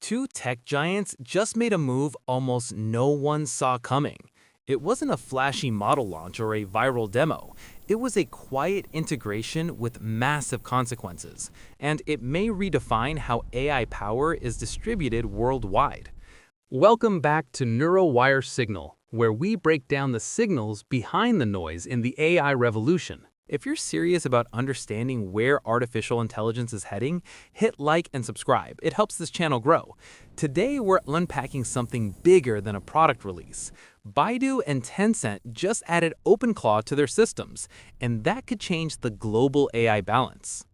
Two tech giants just made a move almost no one saw coming. It wasn't a flashy model launch or a viral demo. It was a quiet integration with massive consequences, and it may redefine how AI power is distributed worldwide. Welcome back to NeuroWire Signal, where we break down the signals behind the noise in the AI revolution. If you're serious about understanding where artificial intelligence is heading, hit like and subscribe. It helps this channel grow. Today, we're unpacking something bigger than a product release. Baidu and Tencent just added OpenClaw to their systems, and that could change the global AI balance.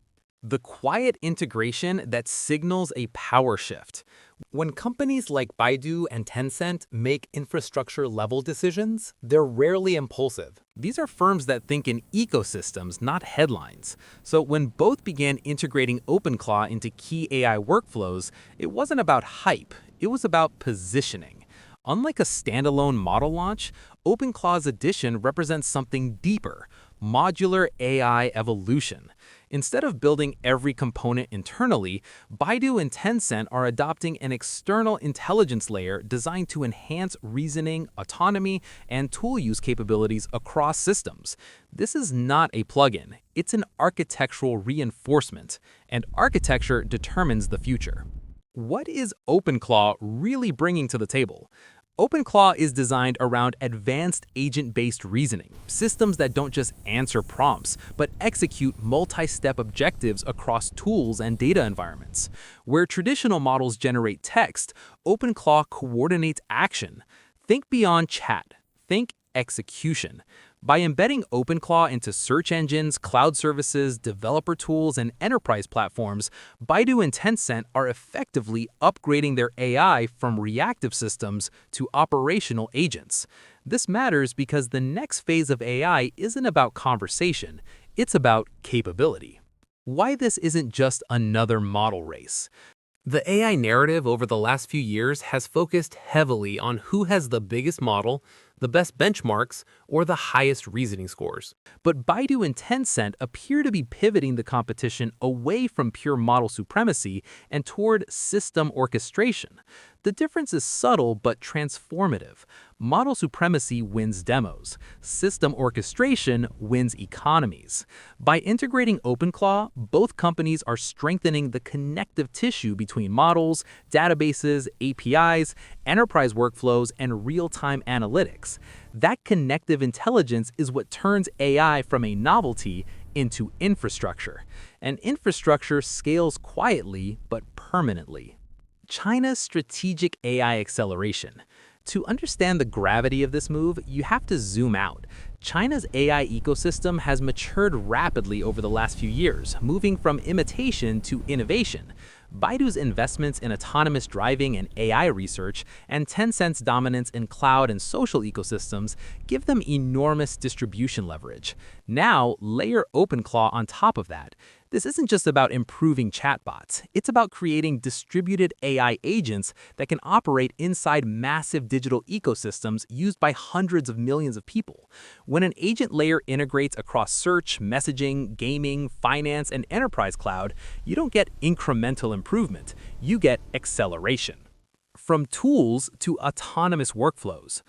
The quiet integration that signals a power shift. When companies like Baidu and Tencent make infrastructure-level decisions, they're rarely impulsive. These are firms that think in ecosystems, not headlines. So when both began integrating OpenClaw into key AI workflows, it wasn't about hype, it was about positioning. Unlike a standalone model launch, OpenClaw's addition represents something deeper: modular AI evolution. Instead of building every component internally, Baidu and Tencent are adopting an external intelligence layer designed to enhance reasoning, autonomy, and tool use capabilities across systems. This is not a plugin, it's an architectural reinforcement, and architecture determines the future. What is OpenClaw really bringing to the table? OpenClaw is designed around advanced agent-based reasoning, systems that don't just answer prompts, but execute multi-step objectives across tools and data environments. Where traditional models generate text, OpenClaw coordinates action. Think beyond chat, think execution. By embedding OpenClaw into search engines, cloud services, developer tools, and enterprise platforms, Baidu and Tencent are effectively upgrading their AI from reactive systems to operational agents. This matters because the next phase of AI isn't about conversation, it's about capability. Why this isn't just another model race? The AI narrative over the last few years has focused heavily on who has the biggest model, the best benchmarks, or the highest reasoning scores. But Baidu and Tencent appear to be pivoting the competition away from pure model supremacy and toward system orchestration. The difference is subtle but transformative. Model supremacy wins demos. System orchestration wins economies. By integrating OpenClaw, both companies are strengthening the connective tissue between models, databases, APIs, enterprise workflows, and real-time analytics. That connective intelligence is what turns AI from a novelty into infrastructure. And infrastructure scales quietly but permanently. China's strategic AI acceleration. To understand the gravity of this move, you have to zoom out. China's AI ecosystem has matured rapidly over the last few years, moving from imitation to innovation. Baidu's investments in autonomous driving and AI research, and Tencent's dominance in cloud and social ecosystems give them enormous distribution leverage. Now, layer OpenClaw on top of that. This isn't just about improving chatbots. It's about creating distributed AI agents that can operate inside massive digital ecosystems used by hundreds of millions of people. When an agent layer integrates across search, messaging, gaming, finance, and enterprise cloud, you don't get incremental improvement, you get acceleration. From tools to autonomous workflows.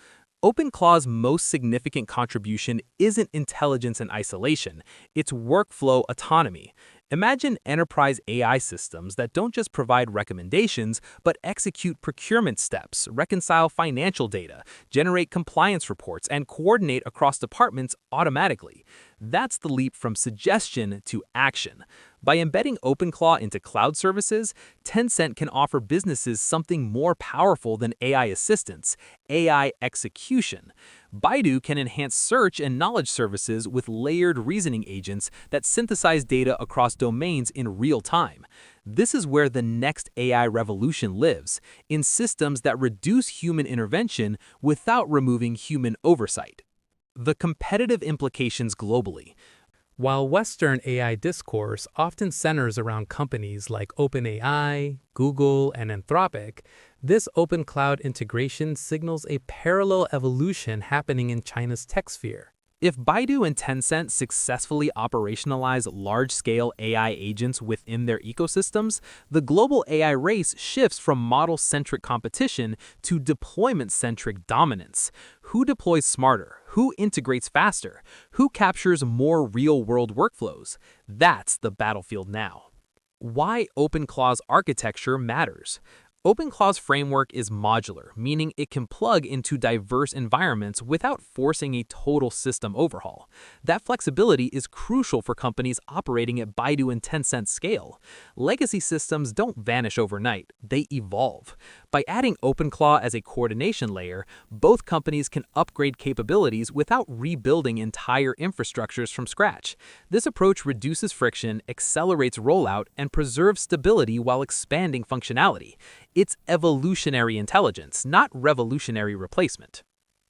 OpenClaw's most significant contribution isn't intelligence in isolation, it's workflow autonomy. Imagine enterprise AI systems that don't just provide recommendations, but execute procurement steps, reconcile financial data, generate compliance reports, and coordinate across departments automatically. That's the leap from suggestion to action. By embedding OpenClaw into cloud services, Tencent can offer businesses something more powerful than AI assistance: AI execution. Baidu can enhance search and knowledge services with layered reasoning agents that synthesize data across domains in real time. This is where the next AI revolution lives, in systems that reduce human intervention without removing human oversight. The competitive implications globally. While Western AI discourse often centers around companies like OpenAI, Google, and Anthropic, this open cloud integration signals a parallel evolution happening in China's tech sphere. If Baidu and Tencent successfully operationalize large-scale AI agents within their ecosystems, the global AI race shifts from model-centric competition to deployment-centric dominance. Who deploys smarter? Who integrates faster? Who captures more real-world workflows? That's the battlefield now. Why OpenClaw's architecture matters. OpenClaw's framework is modular, meaning it can plug into diverse environments without forcing a total system overhaul. That flexibility is crucial for companies operating at Baidu and Tencent scale. Legacy systems don't vanish overnight, they evolve. By adding OpenClaw as a coordination layer, both companies can upgrade capabilities without rebuilding entire infrastructures from scratch. This approach reduces friction, accelerates rollout, and preserves stability while expanding functionality. It's evolutionary intelligence, not revolutionary replacement.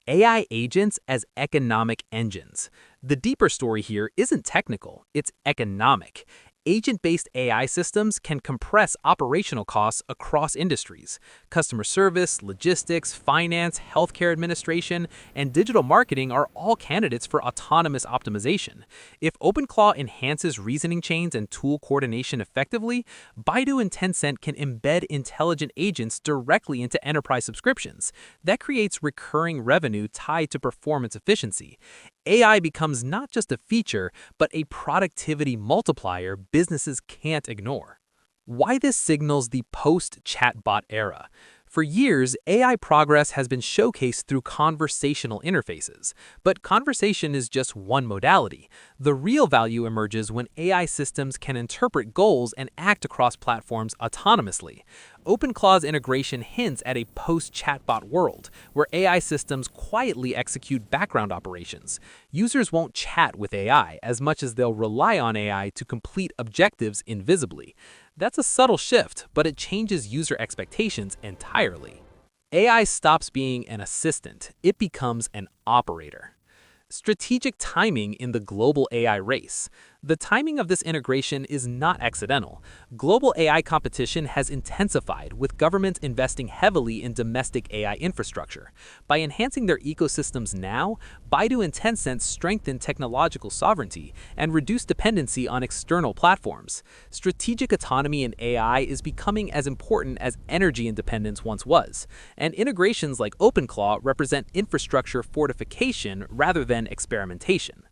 AI agents as economic engines. The deeper story here isn't technical, it's economic. Agent-based AI systems can compress operational costs across industries. Customer service, logistics, finance, healthcare administration, and digital marketing are all candidates for autonomous optimization. If OpenClaw enhances reasoning chains and tool coordination effectively, Baidu and Tencent can embed intelligent agents directly into enterprise subscriptions. That creates recurring revenue tied to performance efficiency. AI becomes not just a feature, but a productivity multiplier businesses can't ignore. Why this signals the post-chatbot era. For years, AI progress has been showcased through conversational interfaces. But conversation is just one modality. The real value emerges when AI systems can interpret goals and act across platforms autonomously. OpenClaw's integration hints at a post-chatbot world, where AI systems quietly execute background operations. Users won't chat with AI as much as they'll rely on AI to complete objectives invisibly. That's a subtle shift, but it changes user expectations entirely. AI stops being an assistant, it becomes an operator. Strategic timing in the global AI race. The timing of this integration is not accidental. Global AI competition has intensified, with governments investing heavily in domestic AI infrastructure. By enhancing their ecosystems now, Baidu and Tencent strengthen technological sovereignty and reduce dependency on external platforms. Strategic autonomy in AI is becoming as important as energy independence once was, and integrations like OpenClaw represent infrastructure fortification rather than experimentation.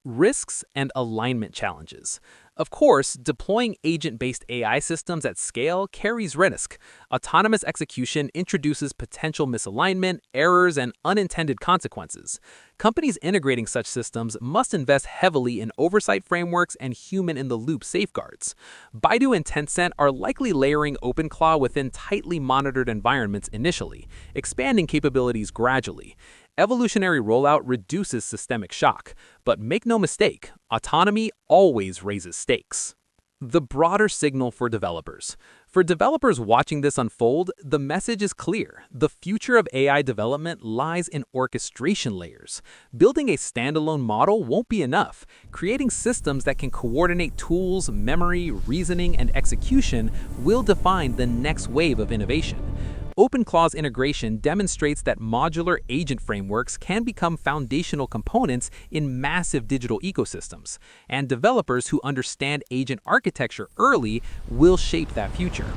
Risks and alignment challenges. Of course, deploying agent-based AI systems at scale carries risk. Autonomous execution introduces potential misalignment, errors, and unintended consequences. Companies integrating such systems must invest heavily in oversight frameworks and human-in-the-loop safeguards. Baidu and Tencent are likely layering OpenClaw within tightly monitored environments initially, expanding capabilities gradually. Evolutionary rollout reduces systemic shock, but make no mistake, autonomy always raises stakes. The broader signal for developers. For developers watching this unfold, the message is clear. The future of AI development lies in orchestration layers. Building a standalone model won't be enough. Creating systems that can coordinate tools, memory, reasoning, and execution will define the next wave of innovation. OpenClaw's integration demonstrates that modular agent frameworks can become foundational components in massive digital ecosystems, and developers who understand agent architecture early will shape that future.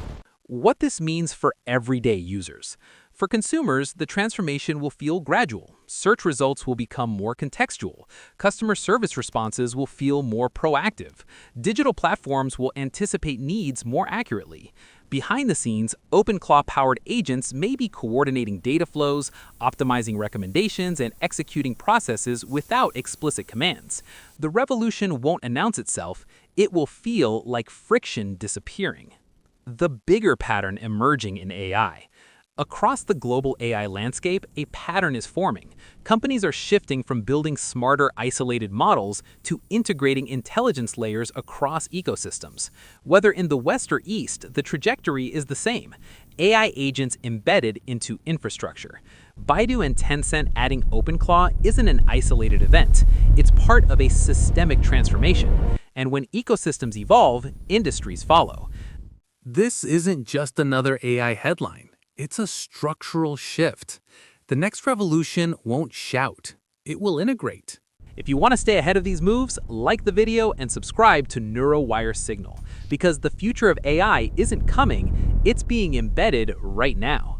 What this means for everyday users. For consumers, the transformation will feel gradual. Search results will become more contextual. Customer service responses will feel more proactive. Digital platforms will anticipate needs more accurately. Behind the scenes, OpenClaw-powered agents may be coordinating data flows, optimizing recommendations, and executing processes without explicit commands. The revolution won't announce itself, it will feel like friction disappearing. The bigger pattern emerging in AI. Across the global AI landscape, a pattern is forming. Companies are shifting from building smarter, isolated models to integrating intelligence layers across ecosystems. Whether in the West or East, the trajectory is the same: AI agents embedded into infrastructure. Baidu and Tencent adding OpenClaw isn't an isolated event. It's part of a systemic transformation. And when ecosystems evolve, industries follow. This isn't just another AI headline. It's a structural shift. The next revolution won't shout. It will integrate. If you want to stay ahead of these moves, like the video and subscribe to NeuroWire Signal, because the future of AI isn't coming, it's being embedded right now.